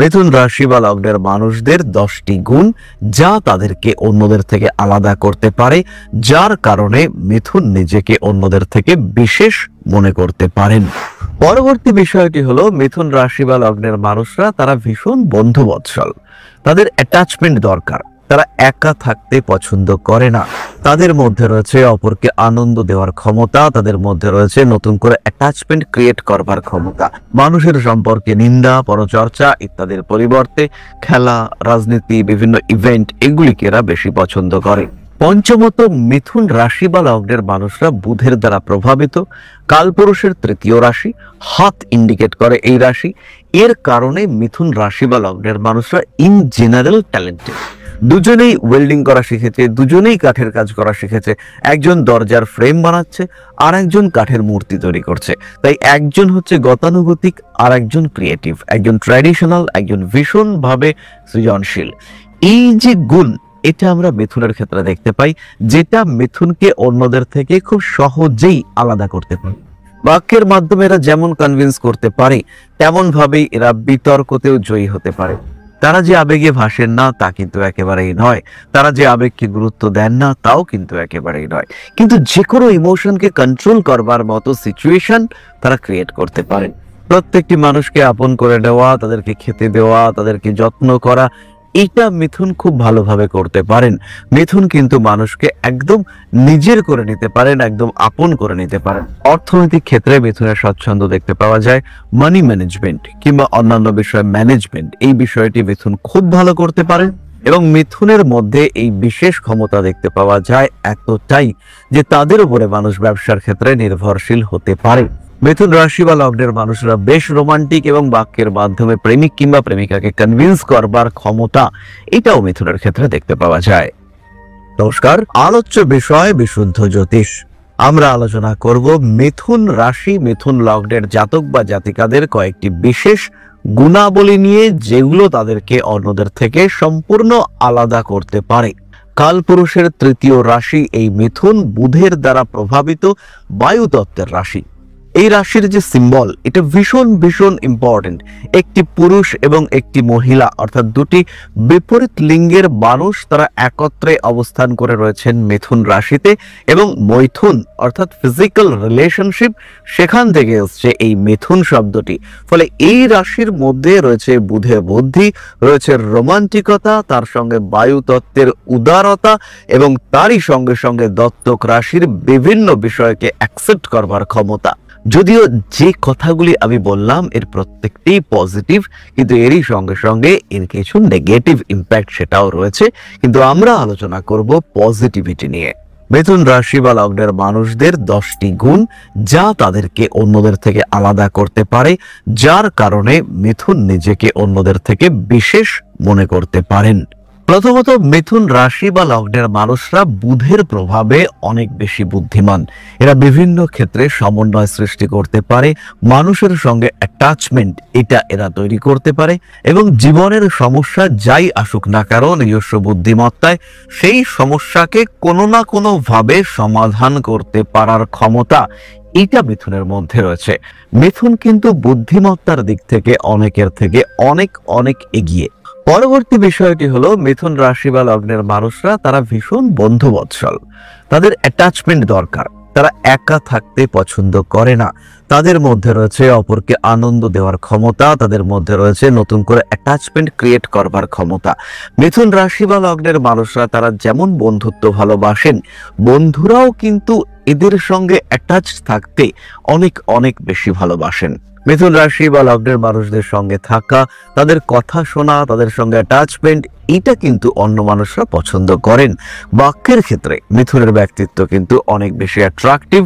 মিথুন রাশি বা লগ্নের মানুষদের 10টি গুণ যা তাদেরকে অন্যদের থেকে আলাদা করতে পারে, যার কারণে মিথুন নিজেকে অন্যদের থেকে বিশেষ মনে করতে পারেন। পরবর্তী বিষয়টি হলো মিথুন রাশি বা লগ্নের মানুষরা তারা ভীষণ বন্ধুবৎসল। তাদের অ্যাটাচমেন্ট দরকার। তারা একা থাকতে পছন্দ করে না। তাদের মধ্যে রয়েছে অপরকে আনন্দ দেওয়ার ক্ষমতা, তাদের মধ্যে রয়েছে নতুন করে অ্যাটাচমেন্ট ক্রিয়েট করবার ক্ষমতা। মানুষের সম্পর্কে নিন্দা, পরচর্চা ইত্যাদির পরিবর্তে খেলা, রাজনীতি, বিভিন্ন ইভেন্ট এগুলিকে এরা বেশি পছন্দ করে। পঞ্চমত, মিথুন রাশি বা লগ্নের মানুষরা বুধের দ্বারা প্রভাবিত। কালপুরুষের 3য় রাশি, হাত ইন্ডিকেট করে এই রাশি। এর কারণে মিথুন রাশি বা লগ্নের মানুষরা ইন জেনারেল ট্যালেন্টেড। দুজনেই ওয়েল্ডিং করা শিখেছে, দুজনেই কাঠের কাজ করা শিখেছে। একজন দরজার ফ্রেম বানাচ্ছে, আর একজন কাঠের মূর্তি তৈরি করছে। তাই একজন হচ্ছে গতানুগতিক, আর একজন ক্রিয়েটিভ। একজন ট্র্যাডিশনাল, একজন ভীষণভাবে সৃজনশীল। এই যে গুণ, এটা আমরা মিথুনের ক্ষেত্রে দেখতে পাই, যেটা মিথুনকে অন্যদের থেকে খুব সহজেই আলাদা করতে পারে। বাক্যের মাধ্যমে এরা যেমন কনভিন্স করতে পারে, তেমন ভাবেই এরা বিতর্কতেও জয়ী হতে পারে। তারা যে আবেগে ভাসেন না তা কিন্তু একেবারেই নয়, তারা যে আবেগকে গুরুত্ব দেন না তাও কিন্তু একেবারেই নয়, কিন্তু যে কোনো ইমোশনকে কন্ট্রোল করবার মতো সিচুয়েশন তারা ক্রিয়েট করতে পারেন। প্রত্যেকটি মানুষকে আপন করে নেওয়া, তাদেরকে খেতে দেওয়া, তাদেরকে যত্ন করা, এটা মিথুন খুব ভালোভাবে করতে পারেন। মিথুন কিন্তু মানুষকে একদম নিজের করে নিতে পারেন, একদম আপন করে নিতে পারেন। অর্থনৈতিক ক্ষেত্রে মিথুনের স্বচ্ছন্দ দেখতে পাওয়া যায়। মানি ম্যানেজমেন্ট কিংবা অন্যান্য বিষয় ম্যানেজমেন্ট, এই বিষয়টি মিথুন খুব ভালো করতে পারেন। এবং মিথুনের মধ্যে এই বিশেষ ক্ষমতা দেখতে পাওয়া যায় এতটাই যে তাদের উপরে মানুষ ব্যবসার ক্ষেত্রে নির্ভরশীল হতে পারে। মিথুন রাশি বা লগ্নের মানুষরা বেশ রোমান্টিক এবং বাক্যের মাধ্যমে প্রেমিক কিংবা প্রেমিকাকে কনভিন্স করবার ক্ষমতা এটাও মিথুনের ক্ষেত্রে দেখতে পাওয়া যায়। নমস্কার, আলোচ্য বিষয় বিশুদ্ধ জ্যোতিষ। আমরা আলোচনা করব মিথুন রাশি, মিথুন লগ্নের জাতক বা জাতিকাদের কয়েকটি বিশেষ গুণাবলী নিয়ে, যেগুলো তাদেরকে অন্যদের থেকে সম্পূর্ণ আলাদা করতে পারে। কালপুরুষের 3য় রাশি এই মিথুন, বুধের দ্বারা প্রভাবিত বায়ুতত্ত্বের রাশি। এই রাশির যে সিম্বল, এটা ভীষণ ভীষণ ইম্পর্টেন্ট। একটি পুরুষ এবং একটি মহিলা, অর্থাৎ দুটি বিপরীত লিঙ্গের মানুষ, তারা একত্রে অবস্থান করে রয়েছেন মিথুন রাশিতে। এবং মৈথুন অর্থাৎ ফিজিক্যাল রিলেশনশিপ, সেখান থেকে এসছে এই মিথুন শব্দটি। ফলে এই রাশির মধ্যে রয়েছে বুধের বুদ্ধি, রয়েছে রোমান্টিকতা, তার সঙ্গে বায়ুতত্ত্বের উদারতা, এবং তারই সঙ্গে সঙ্গে দত্তক রাশির বিভিন্ন বিষয়কে অ্যাকসেপ্ট করবার ক্ষমতা। যদিও যে কথাগুলি আমি বললাম এর প্রত্যেকটি পজিটিভ, কিন্তু এরই সঙ্গে সঙ্গে এর কিছু নেগেটিভ ইম্প্যাক্ট সেটাও রয়েছে, কিন্তু আমরা আলোচনা করব পজিটিভিটি নিয়ে। মিথুন রাশি বা লগ্নের মানুষদের 10টি গুণ যা তাদেরকে অন্যদের থেকে আলাদা করতে পারে, যার কারণে মিথুন নিজেকে অন্যদের থেকে বিশেষ মনে করতে পারেন। প্রথমত, মিথুন রাশি বা লগ্নের মানুষরা বুধের প্রভাবে অনেক বেশি বুদ্ধিমান। এরা বিভিন্ন ক্ষেত্রে সমন্বয় সৃষ্টি করতে পারে, মানুষের সঙ্গে অ্যাটাচমেন্ট এটা এরা তৈরি করতে পারে, এবং জীবনের সমস্যা যাই আসুক না কারণ নিজস্ব বুদ্ধিমত্তায় সেই সমস্যাকে কোনো না কোনো ভাবে সমাধান করতে পারার ক্ষমতা এটা মিথুনের মধ্যে রয়েছে। মিথুন কিন্তু বুদ্ধিমত্তার দিক থেকে অনেকের থেকে অনেক অনেক এগিয়ে। পরবর্তী বিষয়টি হলো মিথুন রাশি বা লগ্নের মানুষরা তারা ভীষণ বন্ধুবৎসল। তাদের অ্যাটাচমেন্ট দরকার। তারা একা থাকতে পছন্দ করে না। তাদের মধ্যে রয়েছে অপরকে আনন্দ দেওয়ার ক্ষমতা, তাদের মধ্যে রয়েছে নতুন করে অ্যাটাচমেন্ট ক্রিয়েট করবার ক্ষমতা। মিথুন রাশি বা লগ্নের মানুষরা তারা যেমন বন্ধুত্ব ভালোবাসেন, বন্ধুরাও কিন্তু এদের সঙ্গে অ্যাটাচ থাকতে অনেক অনেক বেশি ভালোবাসেন। মিথুন রাশি বা লগ্নের মানুষদের সঙ্গে থাকা, তাদের কথা শোনা, তাদের সঙ্গে অ্যাটাচমেন্ট এটা কিন্তু অন্য মানুষরা পছন্দ করেন। বাক্যের ক্ষেত্রে মিথুনের ব্যক্তিত্ব কিন্তু অনেক বেশি অ্যাট্রাকটিভ।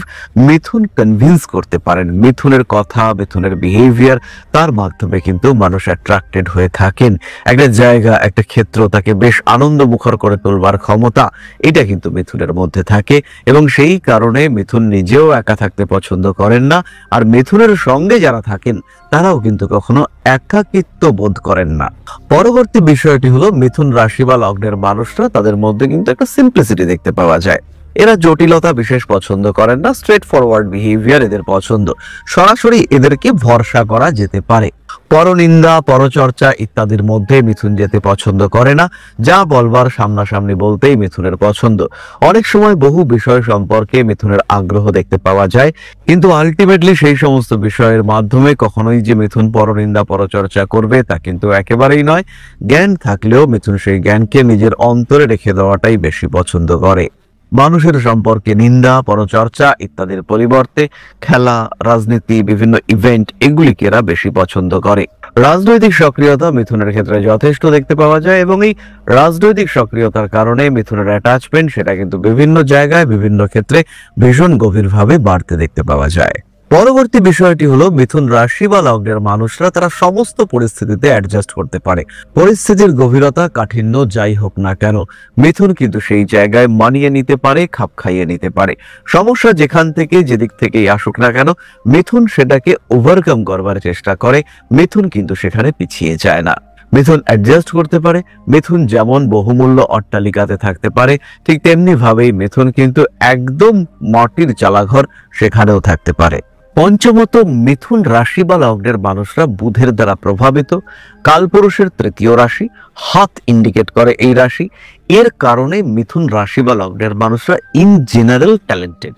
মিথুন কনভিন্স করতে পারেন। মিথুনের কথা, মিথুনের বিহেভিয়ার, তার মাধ্যমে কিন্তু মানুষ অ্যাট্রাক্টেড হয়ে থাকেন। একটা জায়গা, একটা ক্ষেত্র তাকে বেশ আনন্দ মুখর করে তোলবার ক্ষমতা এটা কিন্তু মিথুনের মধ্যে থাকে, এবং সেই কারণে মিথুন নিজেও একা থাকতে পছন্দ করেন না। আর মিথুনের সঙ্গে যারা থাকেন তারাও কিন্তু কখনো একাকিত্ব বোধ করেন না। পরবর্তী বিষয়টি হলো মিথুন রাশি বা লগ্নের মানুষরা তাদের মধ্যে কিন্তু একটা সিম্পলিসিটি দেখতে পাওয়া যায়। এরা জটিলতা বিশেষ পছন্দ করেন না, স্ট্রেট ফরওয়ার্ড বিহেভিয়ার এদের পছন্দ। সরাসরি এদেরকে ভরসা করা যেতে পারে। পরনিন্দা, পরচর্চা ইত্যাদির মধ্যে মিথুন যেতে পছন্দ করে না। যা বলবার সামনাসামনি বলতেই মিথুনের পছন্দ। অনেক সময় বহু বিষয় সম্পর্কে মিথুনের আগ্রহ দেখতে পাওয়া যায়, কিন্তু আলটিমেটলি সেই সমস্ত বিষয়ের মাধ্যমে কখনোই যে মিথুন পরনিন্দা পরচর্চা করবে তা কিন্তু একেবারেই নয়। জ্ঞান থাকলেও মিথুন সেই জ্ঞানকে নিজের অন্তরে রেখে দেওয়াটাই বেশি পছন্দ করে। মানুষের সম্পর্কে নিন্দা, পরচর্চা ইত্যাদির পরিবর্তে খেলা, রাজনীতি, বিভিন্ন ইভেন্ট এগুলিকে এরা বেশি পছন্দ করে। রাজনৈতিক সক্রিয়তা মিথুনের ক্ষেত্রে যথেষ্ট দেখতে পাওয়া যায়, এবং এই রাজনৈতিক সক্রিয়তার কারণে মিথুনের অ্যাটাচমেন্ট সেটা কিন্তু বিভিন্ন জায়গায় বিভিন্ন ক্ষেত্রে ভীষণ গভীরভাবে বাড়তে দেখতে পাওয়া যায়। পরবর্তী বিষয়টি হলো মিথুন রাশি বা লগ্নের মানুষরা তারা সমস্ত পরিস্থিতিতে অ্যাডজাস্ট করতে পারে। পরিস্থিতির গভীরতা, কাঠিন্য যাই হোক না কেন, মিথুন কিন্তু সেই জায়গায় মানিয়ে নিতে পারে, খাপ খাইয়ে নিতে পারে। সমস্যা যেখান থেকে যেদিক থেকেই আসুক না কেন, মিথুন সেটাকে ওভারকাম করবার চেষ্টা করে। মিথুন কিন্তু সেখানে পিছিয়ে যায় না। মিথুন অ্যাডজাস্ট করতে পারে। মিথুন যেমন বহুমূল্য অট্টালিকাতে থাকতে পারে, ঠিক তেমনি ভাবেই মিথুন কিন্তু একদম মাটির চালাঘর সেখানেও থাকতে পারে। পঞ্চমত, মিথুন রাশি বা লগ্নের মানুষরা বুধের দ্বারা প্রভাবিত। কালপুরুষের তৃতীয় রাশি, হাত ইন্ডিকেট করে এই রাশি। এর কারণে মিথুন রাশি বা লগ্নের মানুষরা ইন জেনারেল ট্যালেন্টেড।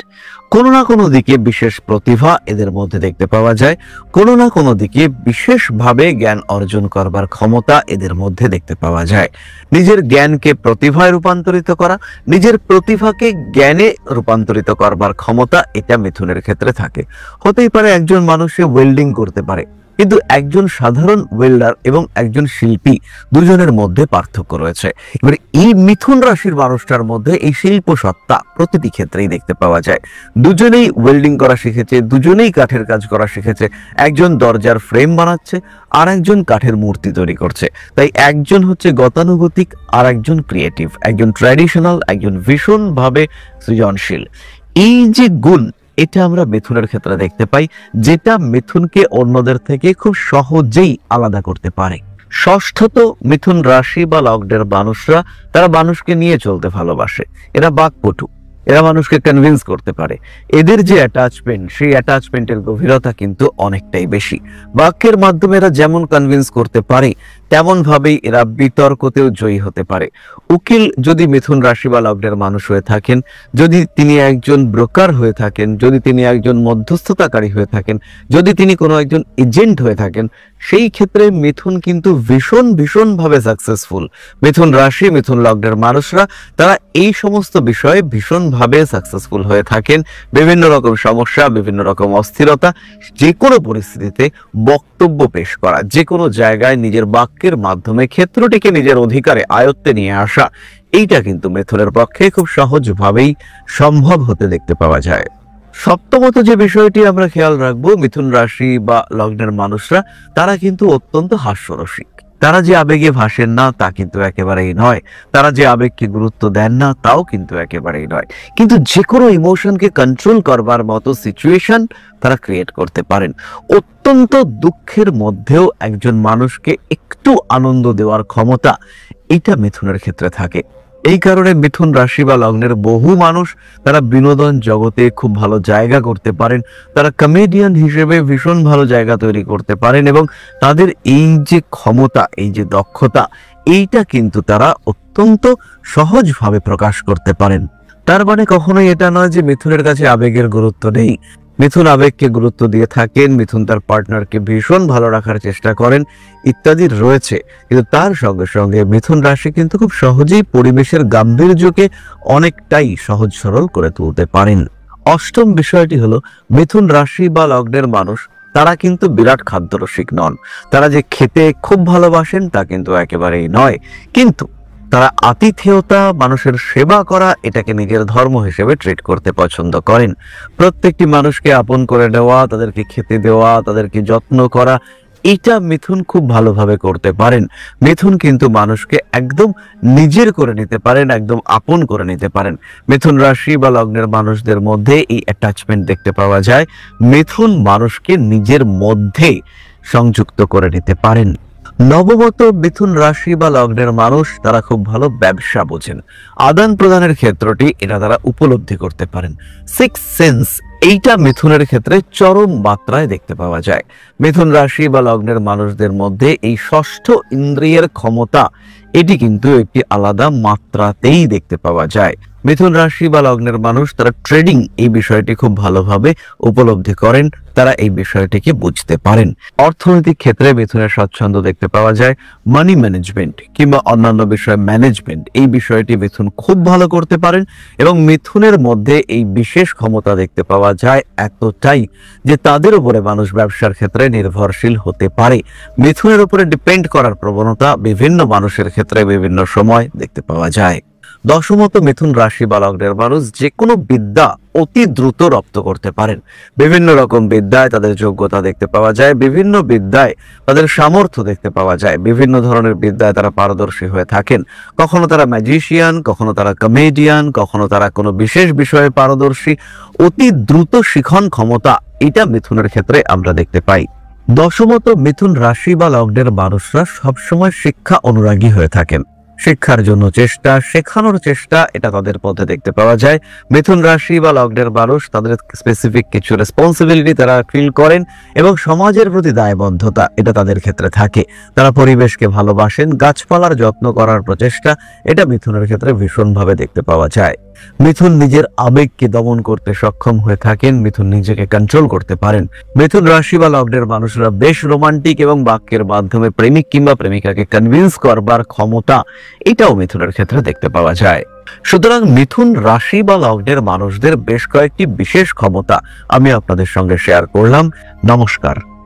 কোনো না কোনো দিকে বিশেষ প্রতিভা এদের মধ্যে দেখতে পাওয়া যায়। কোনো না কোনো দিকে বিশেষভাবে জ্ঞান অর্জন করবার ক্ষমতা এদের মধ্যে দেখতে পাওয়া যায়। নিজের জ্ঞানকে প্রতিভায় রূপান্তরিত করা, নিজের প্রতিভাকে জ্ঞানে রূপান্তরিত করবার ক্ষমতা এটা মিথুনের ক্ষেত্রে থাকে। হতেই পারে একজন মানুষে ওয়েল্ডিং করতে পারে, কিন্তু একজন সাধারণ ওয়েল্ডার এবং একজন শিল্পী দুজনের মধ্যে পার্থক্য রয়েছে। এবারে এই মিথুন রাশির মানুষটার মধ্যে এই শিল্প সত্তা প্রতিটি ক্ষেত্রেই দেখতে পাওয়া যায়। দুজনেই ওয়েল্ডিং করা শিখেছে, দুজনেই কাঠের কাজ করা শিখেছে। একজন দরজার ফ্রেম বানাচ্ছে, আর একজন কাঠের মূর্তি তৈরি করছে। তাই একজন হচ্ছে গতানুগতিক, আর একজন ক্রিয়েটিভ। একজন ট্র্যাডিশনাল, একজন ভীষণভাবে সৃজনশীল। এই যে গুণ এটা আমরা মিথুনের ক্ষেত্রে দেখতে পাই, যেটা মিথুনকে অন্যদের থেকে খুব সহজেই আলাদা করতে পারে। ষষ্ঠত, মিথুন রাশি বা লগ্নের মানুষরা তারা মানুষকে নিয়ে চলতে ভালোবাসে। এরা বাকপটু, এরা মানুষকে কনভিন্স করতে পারে। এদের যে অ্যাটাচমেন্ট, সেই অ্যাটাচমেন্টের গভীরতা কিন্তু অনেকটাই বেশি। বাক্যের মাধ্যমে এরা যেমন কনভিন্স করতে পারে, তেমন ভাবেই এরা বিতর্কতেও জয়ী হতে পারে। উকিল যদি মিথুন রাশি বা লগ্নের মানুষ হয়ে থাকেন, যদি তিনি একজন ব্রোকার হয়ে থাকেন, যদি তিনি একজন মধ্যস্থতাকারী হয়ে থাকেন, যদি তিনি কোনো একজন এজেন্ট হয়ে থাকেন, সেই ক্ষেত্রে মিথুন কিন্তু ভীষণভাবে সাকসেসফুল। মিথুন রাশি, মিথুন লগ্নের মানুষরা তারা এই সমস্ত বিষয়ে ভীষণভাবে সাকসেসফুল হয়ে থাকেন। বিভিন্ন রকম সমস্যা, বিভিন্ন রকম অস্থিরতা, যে কোনো পরিস্থিতিতে বক্তব্য পেশ করা, যে কোনো জায়গায় নিজের বাক্যের মাধ্যমে ক্ষেত্রটিকে নিজের অধিকারে আয়ত্তে নিয়ে আসা, এইটা কিন্তু মিথুনের পক্ষে খুব সহজভাবেই সম্ভব হতে দেখতে পাওয়া যায়। সপ্তমত যে বিষয়টি আমরা খেয়াল রাখবো, মিথুন রাশি বা লগ্নের মানুষরা তারা কিন্তু অত্যন্ত হাস্যরসিক। তারা যে আবেগে ভাসেন না তা কিন্তু একেবারেই নয়, তারা যে আবেগকে গুরুত্ব দেন না তাও কিন্তু একেবারেই নয়, কিন্তু যে কোনো ইমোশনকে কন্ট্রোল করবার মতো সিচুয়েশন তারা ক্রিয়েট করতে পারেন। অত্যন্ত দুঃখের মধ্যেও একজন মানুষকে একটু আনন্দ দেওয়ার ক্ষমতা এটা মিথুনের ক্ষেত্রে থাকে। এই কারণে মিথুন রাশি বা লগ্নের বহু মানুষ তারা বিনোদন জগতে খুব ভালো জায়গা করতে পারেন। তারা কমেডিয়ান হিসেবে ভীষণ ভালো জায়গা তৈরি করতে পারেন, এবং তাদের এই যে ক্ষমতা, এই যে দক্ষতা, এইটা কিন্তু তারা অত্যন্ত সহজভাবে প্রকাশ করতে পারেন। তার মানে কখনোই এটা নয় যে মিথুনের কাছে আবেগের গুরুত্ব নেই। মিথুন আবেগকে গুরুত্ব দিয়ে থাকেন, মিথুন তার পার্টনারকে ভীষণ ভালো রাখার চেষ্টা করেন ইত্যাদি রয়েছে, কিন্তু তার সঙ্গে সঙ্গে মিথুন রাশি কিন্তু খুব সহজেই পরিবেশের গাম্ভীর্যকে অনেকটাই সহজ সরল করে তুলতে পারেন। অষ্টম বিষয়টি হলো, মিথুন রাশি বা লগ্নের মানুষ তারা কিন্তু বিরাট খাদ্যরসিক নন। তারা যে খেতে খুব ভালোবাসেন তা কিন্তু একেবারেই নয়, কিন্তু তারা আতিথেয়তা, মানুষের সেবা করা এটাকে নিজের ধর্ম হিসেবে ট্রিট করতে পছন্দ করেন। প্রত্যেকটি মানুষকে আপন করে নেওয়া, তাদেরকে খেতে দেওয়া, তাদেরকে যত্ন করা, এটা মিথুন খুব ভালোভাবে করতে পারেন। মিথুন কিন্তু মানুষকে একদম নিজের করে নিতে পারেন, একদম আপন করে নিতে পারেন। মিথুন রাশি বা লগ্নের মানুষদের মধ্যে এই অ্যাটাচমেন্ট দেখতে পাওয়া যায়। মিথুন মানুষকে নিজের মধ্যে সংযুক্ত করে নিতে পারেন। নবমত মিথুন রাশি বা লগ্নের মানুষ তারা খুব ভালো ব্যবসা বোঝেন, আদান প্রদানের ক্ষেত্রটি এটা তারা উপলব্ধি করতে পারেন। সিক্স সেন্স এইটা মিথুনের ক্ষেত্রে চরম মাত্রায় দেখতে পাওয়া যায়। মিথুন রাশি বা লগ্নের মানুষদের মধ্যে এই ষষ্ঠ ইন্দ্রিয়ের ক্ষমতা এটি কিন্তু একটি আলাদা মাত্রাতেই দেখতে পাওয়া যায়। মিথুন রাশি বা লগ্নের মানুষ তারা ট্রেডিং এই বিষয়টি খুব ভালোভাবে উপলব্ধি করেন, তারা এই বিষয়টিকে বুঝতে পারেন। অর্থনৈতিক ক্ষেত্রে মিথুনের স্বচ্ছন্দ দেখতে পাওয়া যায়। মানি ম্যানেজমেন্ট কিংবা অন্যান্য বিষয় ম্যানেজমেন্ট এই বিষয়টি মিথুন খুব ভালো করতে পারেন এবং মিথুনের মধ্যে এই বিশেষ ক্ষমতা দেখতে পাওয়া যায় এতটাই যে তাদের উপরে মানুষ ব্যবসার ক্ষেত্রে নির্ভরশীল হতে পারে। মিথুনের উপরে ডিপেন্ড করার প্রবণতা বিভিন্ন মানুষের ক্ষেত্রে বিভিন্ন সময় দেখতে পাওয়া যায়। দশমত মিথুন রাশি বা লগ্নের মানুষ যে কোনো বিদ্যা অতি দ্রুত রপ্ত করতে পারেন। বিভিন্ন রকম বিদ্যায় তাদের যোগ্যতা দেখতে পাওয়া যায়, বিভিন্ন বিদ্যায় তাদের সামর্থ্য দেখতে পাওয়া যায়, বিভিন্ন ধরনের বিদ্যায় তারা পারদর্শী হয়ে থাকেন। কখনো তারা ম্যাজিশিয়ান, কখনো তারা কমেডিয়ান, কখনো তারা কোনো বিশেষ বিষয়ে পারদর্শী। অতি দ্রুত শিখন ক্ষমতা এটা মিথুনের ক্ষেত্রে আমরা দেখতে পাই। দশমত মিথুন রাশি বা লগ্নের মানুষরা সবসময় শিক্ষা অনুরাগী হয়ে থাকেন। শিক্ষার জন্য চেষ্টা, শেখানোর চেষ্টা এটা তাদের মধ্যে দেখতে পাওয়া যায়। মিথুন রাশি বা লগ্নের মানুষ তাদের স্পেসিফিক কিছু রেসপন্সিবিলিটি তারা ফিল করেন এবং সমাজের প্রতি দায়বদ্ধতা এটা তাদের ক্ষেত্রে থাকে। তারা পরিবেশকে ভালোবাসেন, গাছপালার যত্ন করার প্রচেষ্টা এটা মিথুনের ক্ষেত্রে ভীষণভাবে দেখতে পাওয়া যায়। মিথুন নিজের আবেগকে দমন করতে সক্ষম হয়ে থাকেন, মিথুন নিজেকে কন্ট্রোল করতে পারেন। মিথুন রাশি বা লগ্নের মানুষরা বেশ রোমান্টিক এবং বাক্যের মাধ্যমে প্রেমিক কিংবা প্রেমিকাকে কনভিন্স করবার ক্ষমতা এটাও মিথুনের ক্ষেত্রে দেখতে পাওয়া যায়। সুতরাং মিথুন রাশি বা লগ্নের মানুষদের বেশ কয়েকটি বিশেষ ক্ষমতা আমি আপনাদের সঙ্গে শেয়ার করলাম। নমস্কার।